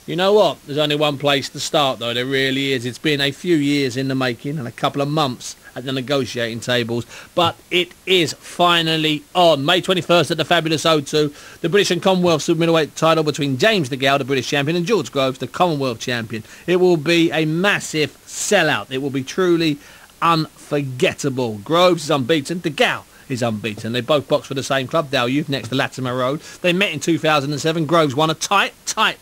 You know what? There's only one place to start, though. There really is. It's been a few years in the making and a couple of months at the negotiating tables, but it is finally on. May 21st at the fabulous O2, the British and Commonwealth super middleweight title between James DeGale, the British champion, and George Groves, the Commonwealth champion. It will be a massive sellout. It will be truly unforgettable. Groves is unbeaten. DeGale is unbeaten. They both boxed for the same club, Dow Youth, next to Latimer Road. They met in 2007. Groves won a tight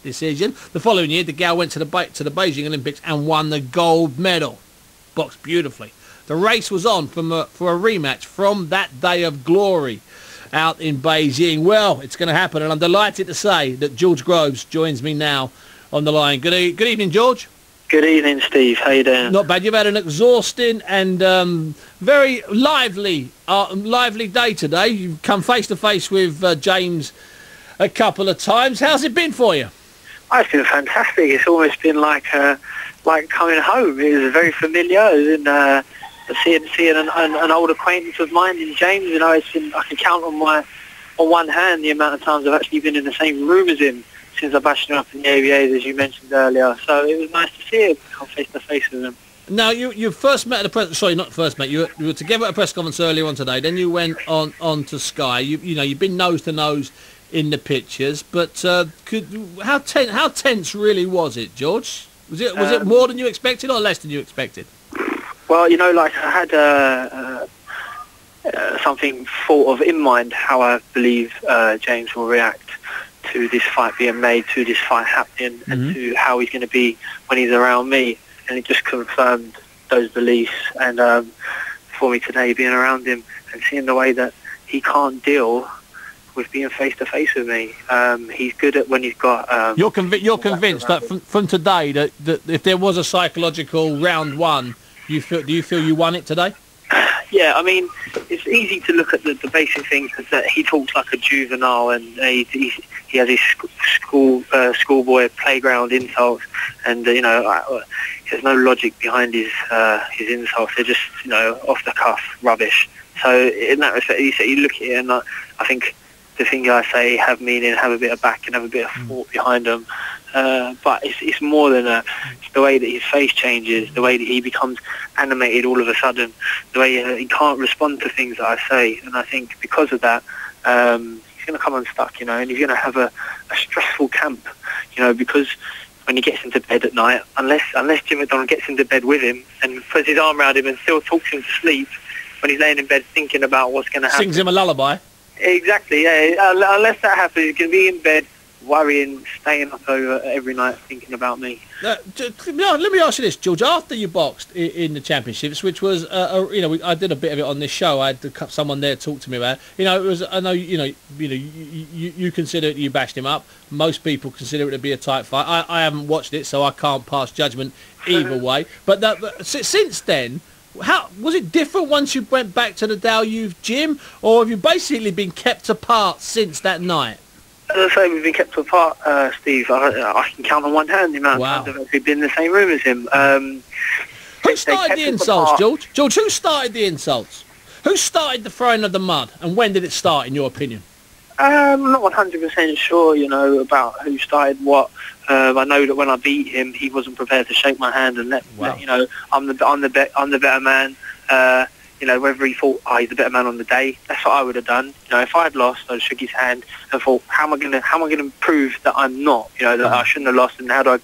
decision. The following year, DeGale went to the Beijing Olympics and won the gold medal. Boxed beautifully. The race was on for a rematch from that day of glory out in Beijing. Well, it's going to happen, and I'm delighted to say that George Groves joins me now on the line. Good evening, George. Good evening, Steve. How you doing? Not bad. You've had an exhausting and very lively day today. You've come face to face with James a couple of times. How's it been for you? Oh, it's been fantastic. It's almost been like coming home. It was very familiar, and seeing an old acquaintance of mine in James. You know, I can count on one hand the amount of times I've actually been in the same room as him since I bashed him up in the ABAs, as you mentioned earlier. So it was nice to see him, come face to face with him. Now, you first met at a press... Sorry, not first met. You were together at a press conference earlier on today. Then you went on to Sky. You've been nose to nose in the pictures. But how tense really was it, George? Was it more than you expected or less than you expected? Well, I had something thought of in mind how I believe James will react to this fight being made, to this fight happening, and to how he's going to be when he's around me. And it just confirmed those beliefs. And for me today, being around him and seeing the way that he can't deal with being face to face with me, he's good at when he's got. You're convinced that from today that if there was a psychological round one, do you feel you won it today? Yeah, I mean, it's easy to look at the basic things, that he talks like a juvenile, and he has his schoolboy playground insults, and there's no logic behind his insults. They're just off the cuff rubbish. So in that respect, you look at it, and I think the thing I say have meaning, have a bit of back, and have a bit of thought behind them. But it's more than that. It's the way that his face changes, the way that he becomes animated all of a sudden, the way he can't respond to things that I say. And I think because of that, he's going to come unstuck, and he's going to have a stressful camp, because when he gets into bed at night, unless Jim McDonald gets into bed with him and puts his arm around him and still talks him to sleep when he's laying in bed thinking about what's going to happen. Sings him a lullaby. Exactly, yeah. Unless that happens, he's going to be in bed worrying, staying up over every night thinking about me. Let me ask you this, George. After you boxed in the championships, which was, I did a bit of it on this show. I had someone there talk to me about it. It was. I know, you consider it, you bashed him up. Most people consider it to be a tight fight. I haven't watched it, so I can't pass judgment either way. But since then, how was it different once you went back to the Dow Youth gym, or have you basically been kept apart since that night? As I say, we've been kept apart, Steve. I can count on one hand the amount of times I've actually been in the same room as him. Who started the insults, George? George, who started the insults? Who started the throwing of the mud, and when did it start, in your opinion? I'm not 100% sure, about who started what. I know that when I beat him, he wasn't prepared to shake my hand and let I'm the better man. Whether he thought he's the better man on the day, that's what I would have done. If I had lost, I'd shook his hand and thought, how am I going to prove that I'm not? That I shouldn't have lost, and how do I,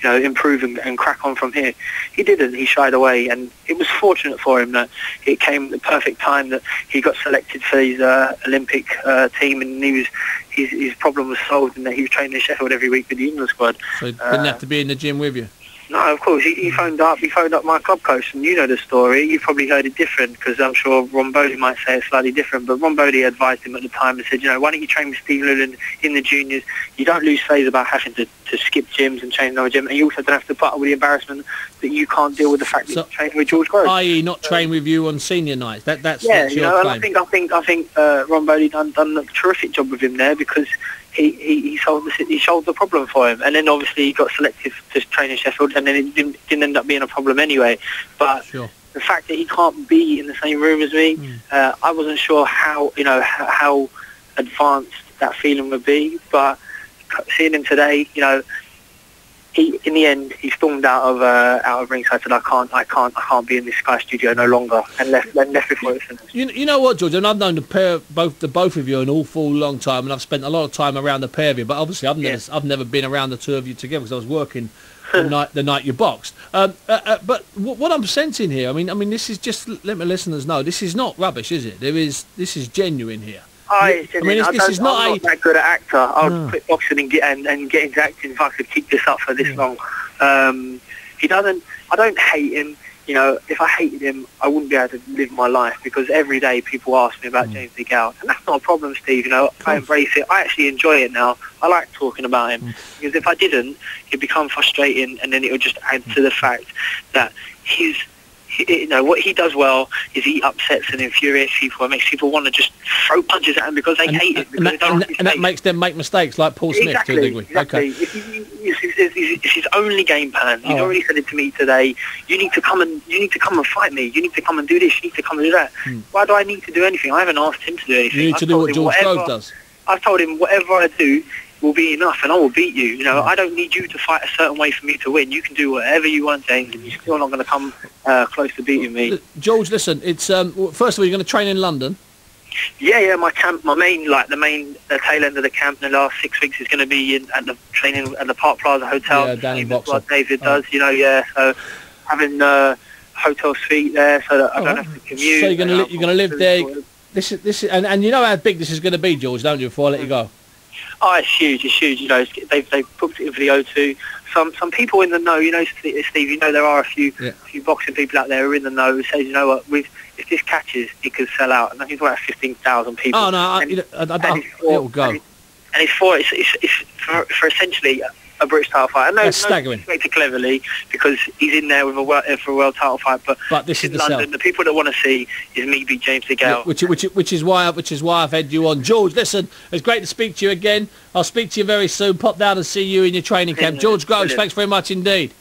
improve and crack on from here? He didn't. He shied away, and it was fortunate for him that it came at the perfect time that he got selected for his Olympic team, and his problem was solved, and that he was training in Sheffield every week with the England squad. So he didn't have to be in the gym with you. No, of course. He phoned up my club coach, and you know the story. You've probably heard it different, because I'm sure Ron Bodie might say it slightly different. But Ron Bodie advised him at the time and said, why don't you train with Steve Llewellyn in the juniors? You don't lose phase about having to skip gyms and train another gym, and you also don't have to put up with the embarrassment that you can't deal with the fact that you're training with George Groves. I.e. not train with you on senior nights. That's your claim. And I think Ron Bodie done a terrific job with him there, because he solved the problem for him, and then obviously he got selected to train in Sheffield, and then it didn't end up being a problem anyway. But the fact that he can't be in the same room as me, I wasn't sure how advanced that feeling would be. But seeing him today, he in the end he stormed out of ringside. Said, I can't be in this Sky studio no longer, and left before it finished. You know what, George? And I've known the both of you an awful long time, and I've spent a lot of time around the pair of you. But obviously, I've never been around the two of you together because I was working the night you boxed. But what I'm sensing here, I mean, this is just, let my listeners know, this is not rubbish, is it? This is genuine here. I'm not that good an actor. I would quit boxing and get into acting if I could keep this up for this long. I don't hate him. You know, if I hated him, I wouldn't be able to live my life, because every day people ask me about James DeGale, and that's not a problem, Steve. You know, I embrace it. I actually enjoy it now. I like talking about him, because if I didn't, it'd become frustrating, and then it would just add to the fact that what he does well is he upsets and infuriates people and makes people want to just throw punches at him because they hate it. And that makes them make mistakes, like Paul Smith to a degree. Exactly. Okay. It's his only game plan. He's already said it to me today. You need to come and fight me. You need to come and do this. You need to come and do that. Why do I need to do anything? I haven't asked him to do anything. You need to do what George Grove does. I've told him whatever I do will be enough, and I will beat you. You know, I don't need you to fight a certain way for me to win. You can do whatever you want, James, and you're still not going to come close to beating me. George, listen, it's first of all, you're going to train in London. Yeah. My camp, the tail end of the camp in the last 6 weeks is going to be at the training at the Park Plaza Hotel. Yeah, down in Vauxhall. Like David does, you know. Yeah, so having hotel suite there, so that I don't have to commute. So you're going to live there. This is, and you know how big this is going to be, George, don't you? Before I let you go. Oh, it's huge. You know, they've booked it in for the O2. Some people in the know, you know, Steve. You know, there are a few boxing people out there who are in the know who say, you know what, if this catches, it could sell out. And I think it's about 15,000 people. Oh no, it'll go. And it's for essentially a British title fight. I know it's staggering. It's cleverly because he's in there with for a world title fight. But this is London. The people that want to see is me beat James DeGale. Which is why I've had you on, George. Listen, it's great to speak to you again. I'll speak to you very soon. Pop down and see you in your training camp. George Groves, thanks very much indeed.